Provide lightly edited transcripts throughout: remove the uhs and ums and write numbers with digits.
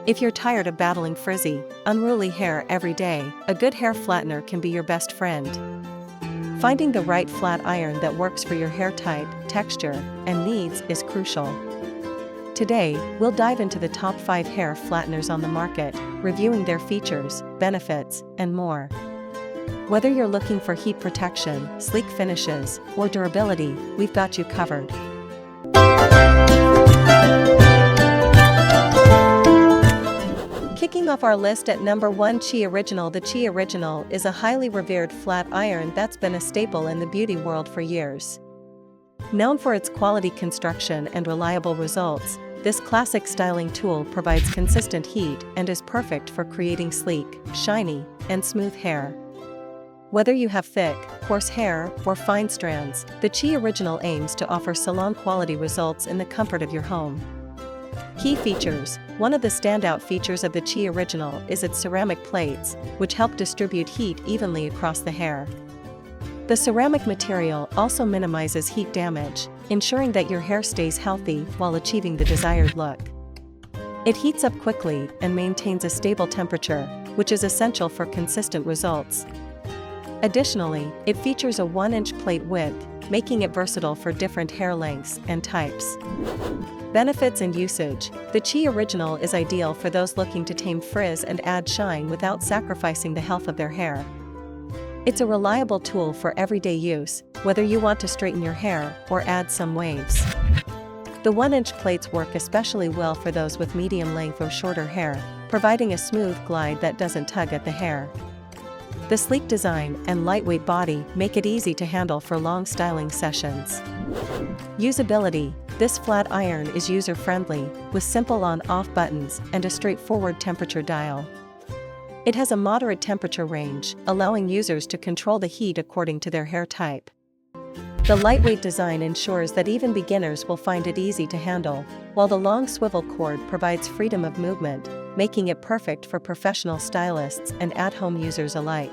If you're tired of battling frizzy, unruly hair every day, a good hair flattener can be your best friend. Finding the right flat iron that works for your hair type, texture, and needs is crucial. Today, we'll dive into the top 5 hair flatteners on the market, reviewing their features, benefits, and more. Whether you're looking for heat protection, sleek finishes, or durability, we've got you covered. Kicking off our list at number 1, Qi Original. The Qi Original is a highly revered flat iron that's been a staple in the beauty world for years. Known for its quality construction and reliable results, this classic styling tool provides consistent heat and is perfect for creating sleek, shiny, and smooth hair. Whether you have thick, coarse hair, or fine strands, the Qi Original aims to offer salon-quality results in the comfort of your home. Key features. One of the standout features of the Qi Original is its ceramic plates, which help distribute heat evenly across the hair. The ceramic material also minimizes heat damage, ensuring that your hair stays healthy while achieving the desired look. It heats up quickly and maintains a stable temperature, which is essential for consistent results. Additionally, it features a 1-inch plate width, making it versatile for different hair lengths and types. Benefits and usage. The Qi Original is ideal for those looking to tame frizz and add shine without sacrificing the health of their hair. It's a reliable tool for everyday use, whether you want to straighten your hair or add some waves. The 1-inch plates work especially well for those with medium length or shorter hair, providing a smooth glide that doesn't tug at the hair. The sleek design and lightweight body make it easy to handle for long styling sessions. Usability. This flat iron is user-friendly, with simple on-off buttons and a straightforward temperature dial. It has a moderate temperature range, allowing users to control the heat according to their hair type. The lightweight design ensures that even beginners will find it easy to handle, while the long swivel cord provides freedom of movement, making it perfect for professional stylists and at-home users alike.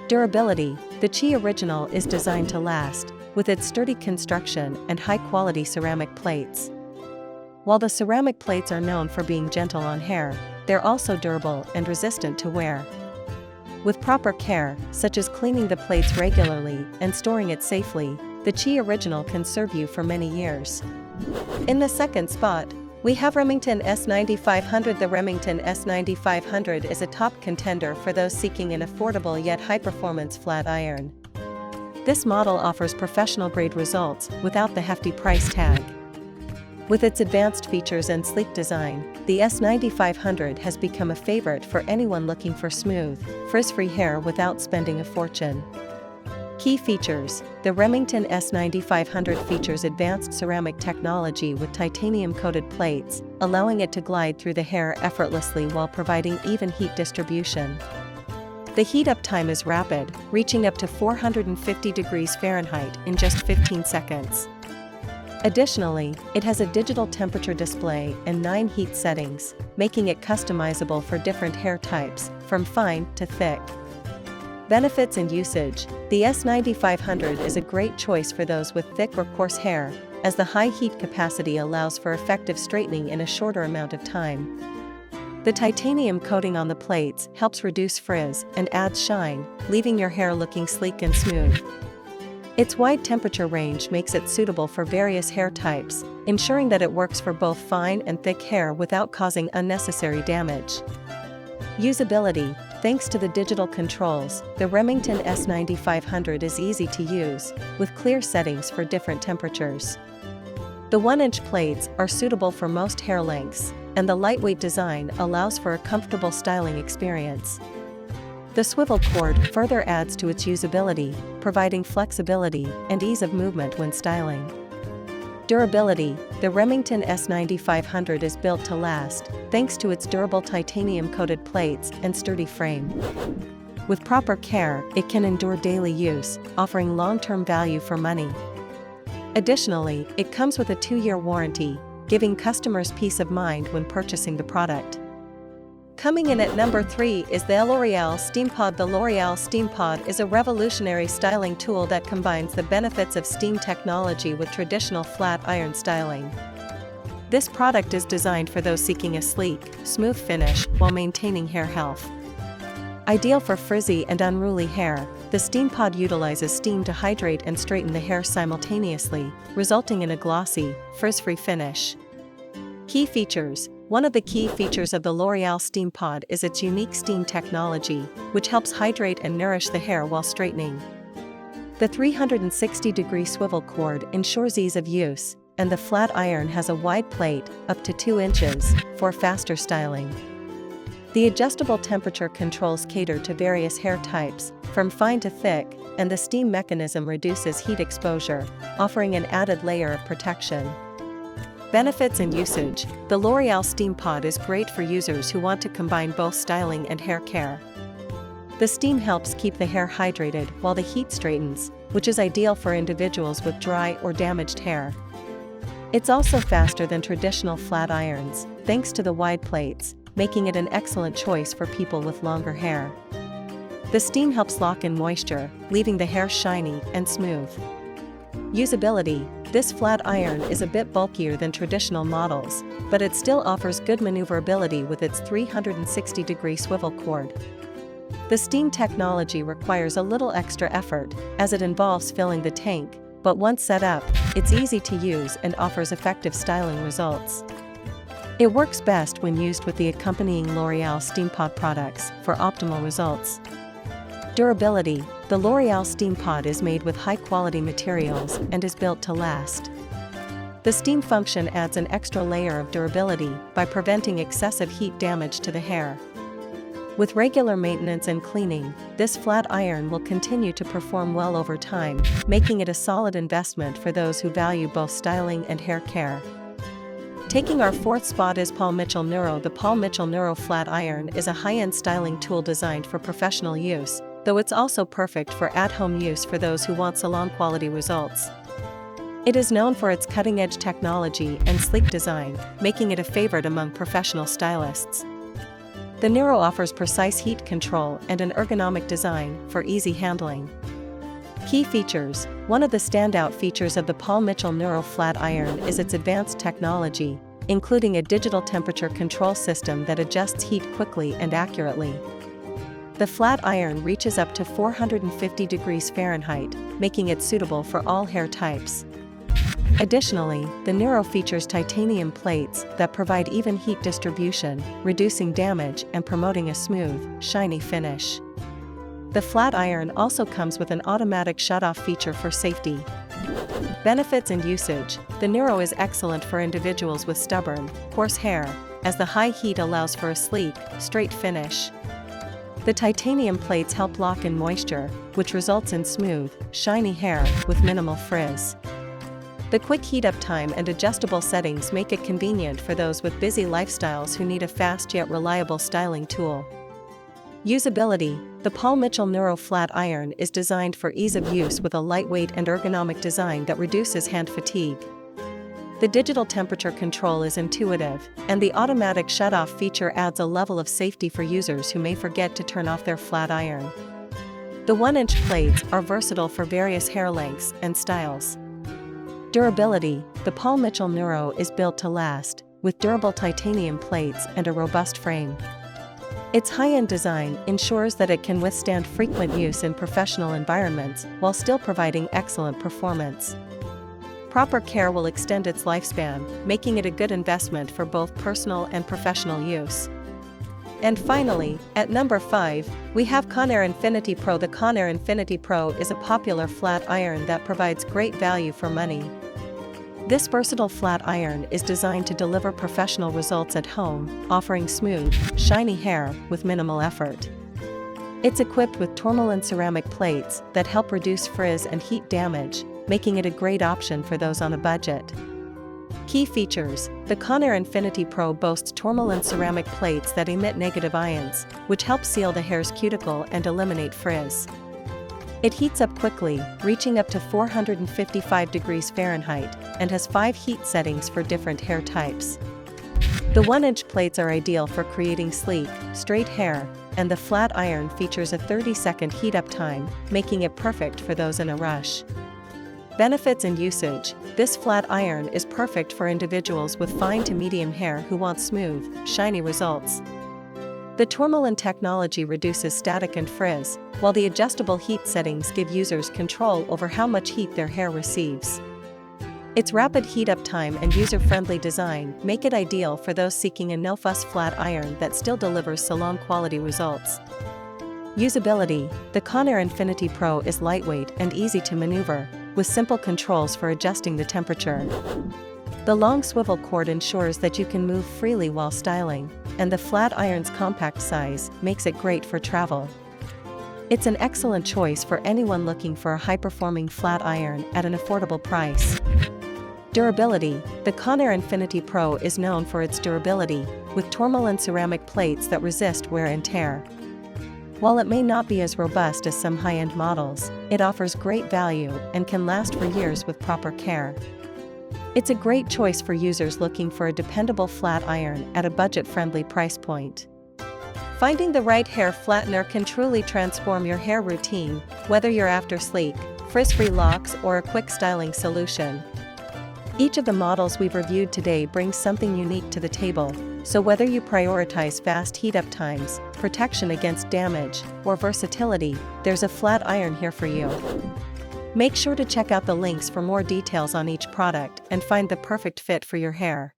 Durability. The Qi Original is designed to last, with its sturdy construction and high-quality ceramic plates. While the ceramic plates are known for being gentle on hair, they're also durable and resistant to wear. With proper care, such as cleaning the plates regularly and storing it safely, the Qi Original can serve you for many years. In the second spot, we have Remington S9500. The Remington S9500 is a top contender for those seeking an affordable yet high-performance flat iron. This model offers professional-grade results without the hefty price tag. With its advanced features and sleek design, the S9500 has become a favorite for anyone looking for smooth, frizz-free hair without spending a fortune. Key features. The Remington S9500 features advanced ceramic technology with titanium-coated plates, allowing it to glide through the hair effortlessly while providing even heat distribution. The heat-up time is rapid, reaching up to 450 degrees Fahrenheit in just 15 seconds. Additionally, it has a digital temperature display and 9 heat settings, making it customizable for different hair types, from fine to thick. Benefits and usage. The S9500 is a great choice for those with thick or coarse hair, as the high heat capacity allows for effective straightening in a shorter amount of time. The titanium coating on the plates helps reduce frizz and adds shine, leaving your hair looking sleek and smooth. Its wide temperature range makes it suitable for various hair types, ensuring that it works for both fine and thick hair without causing unnecessary damage. Usability. Thanks to the digital controls, the Remington S9500 is easy to use, with clear settings for different temperatures. The 1-inch plates are suitable for most hair lengths, and the lightweight design allows for a comfortable styling experience. The swivel cord further adds to its usability, providing flexibility and ease of movement when styling. Durability. The Remington S9500 is built to last, thanks to its durable titanium-coated plates and sturdy frame. With proper care, it can endure daily use, offering long-term value for money. Additionally, it comes with a 2-year warranty, giving customers peace of mind when purchasing the product. Coming in at number 3 is the LOreal Steampod. The LOreal Steampod is a revolutionary styling tool that combines the benefits of steam technology with traditional flat iron styling. This product is designed for those seeking a sleek, smooth finish while maintaining hair health. Ideal for frizzy and unruly hair, the Steampod utilizes steam to hydrate and straighten the hair simultaneously, resulting in a glossy, frizz-free finish. Key features. One of the key features of the LOreal Steampod is its unique steam technology, which helps hydrate and nourish the hair while straightening. The 360-degree swivel cord ensures ease of use, and the flat iron has a wide plate, up to 2 inches, for faster styling. The adjustable temperature controls cater to various hair types, from fine to thick, and the steam mechanism reduces heat exposure, offering an added layer of protection. Benefits and usage. The LOreal Steampod is great for users who want to combine both styling and hair care. The steam helps keep the hair hydrated while the heat straightens, which is ideal for individuals with dry or damaged hair. It's also faster than traditional flat irons, thanks to the wide plates, making it an excellent choice for people with longer hair. The steam helps lock in moisture, leaving the hair shiny and smooth. Usability. This flat iron is a bit bulkier than traditional models, but it still offers good maneuverability with its 360-degree swivel cord. The steam technology requires a little extra effort, as it involves filling the tank, but once set up, it's easy to use and offers effective styling results. It works best when used with the accompanying LOreal Steampod products for optimal results. Durability. The LOreal Steampod is made with high-quality materials and is built to last. The steam function adds an extra layer of durability by preventing excessive heat damage to the hair. With regular maintenance and cleaning, this flat iron will continue to perform well over time, making it a solid investment for those who value both styling and hair care. Taking our fourth spot is Paul Mitchell Nuro. The Paul Mitchell Nuro flat iron is a high-end styling tool designed for professional use, though it's also perfect for at-home use for those who want salon-quality results. It is known for its cutting-edge technology and sleek design, making it a favorite among professional stylists. The Nuro offers precise heat control and an ergonomic design for easy handling. Key features. One of the standout features of the Paul Mitchell Nuro flat iron is its advanced technology, including a digital temperature control system that adjusts heat quickly and accurately. The flat iron reaches up to 450 degrees Fahrenheit, making it suitable for all hair types. Additionally, the Nuro features titanium plates that provide even heat distribution, reducing damage and promoting a smooth, shiny finish. The flat iron also comes with an automatic shut-off feature for safety. Benefits and usage. The Nuro is excellent for individuals with stubborn, coarse hair, as the high heat allows for a sleek, straight finish. The titanium plates help lock in moisture, which results in smooth, shiny hair with minimal frizz. The quick heat-up time and adjustable settings make it convenient for those with busy lifestyles who need a fast yet reliable styling tool. Usability. The Paul Mitchell Nuro flat iron is designed for ease of use with a lightweight and ergonomic design that reduces hand fatigue. The digital temperature control is intuitive, and the automatic shut-off feature adds a level of safety for users who may forget to turn off their flat iron. The 1-inch plates are versatile for various hair lengths and styles. Durability. The Paul Mitchell Nuro is built to last, with durable titanium plates and a robust frame. Its high-end design ensures that it can withstand frequent use in professional environments while still providing excellent performance. Proper care will extend its lifespan, making it a good investment for both personal and professional use. And finally, at number 5, we have Conair InfinitiPro. The Conair InfinitiPro is a popular flat iron that provides great value for money. This versatile flat iron is designed to deliver professional results at home, offering smooth, shiny hair with minimal effort. It's equipped with tourmaline ceramic plates that help reduce frizz and heat damage, making it a great option for those on a budget. Key features. The Conair InfinitiPro boasts tourmaline ceramic plates that emit negative ions, which help seal the hair's cuticle and eliminate frizz. It heats up quickly, reaching up to 455 degrees Fahrenheit, and has 5 heat settings for different hair types. The 1-inch plates are ideal for creating sleek, straight hair, and the flat iron features a 30-second heat-up time, making it perfect for those in a rush. Benefits and usage. This flat iron is perfect for individuals with fine to medium hair who want smooth, shiny results. The tourmaline technology reduces static and frizz, while the adjustable heat settings give users control over how much heat their hair receives. Its rapid heat-up time and user-friendly design make it ideal for those seeking a no-fuss flat iron that still delivers salon-quality results. Usability. The Conair InfinitiPro is lightweight and easy to maneuver, with simple controls for adjusting the temperature. The long swivel cord ensures that you can move freely while styling, and the flat iron's compact size makes it great for travel. It's an excellent choice for anyone looking for a high-performing flat iron at an affordable price. Durability. The Conair InfinitiPro is known for its durability, with tourmaline ceramic plates that resist wear and tear. While it may not be as robust as some high-end models, it offers great value and can last for years with proper care. It's a great choice for users looking for a dependable flat iron at a budget-friendly price point. Finding the right hair flattener can truly transform your hair routine, whether you're after sleek, frizz-free locks or a quick styling solution. Each of the models we've reviewed today brings something unique to the table, so whether you prioritize fast heat-up times, protection against damage, or versatility, there's a flat iron here for you. Make sure to check out the links for more details on each product and find the perfect fit for your hair.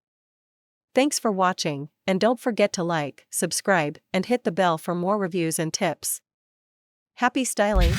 Thanks for watching, and don't forget to like, subscribe, and hit the bell for more reviews and tips. Happy styling!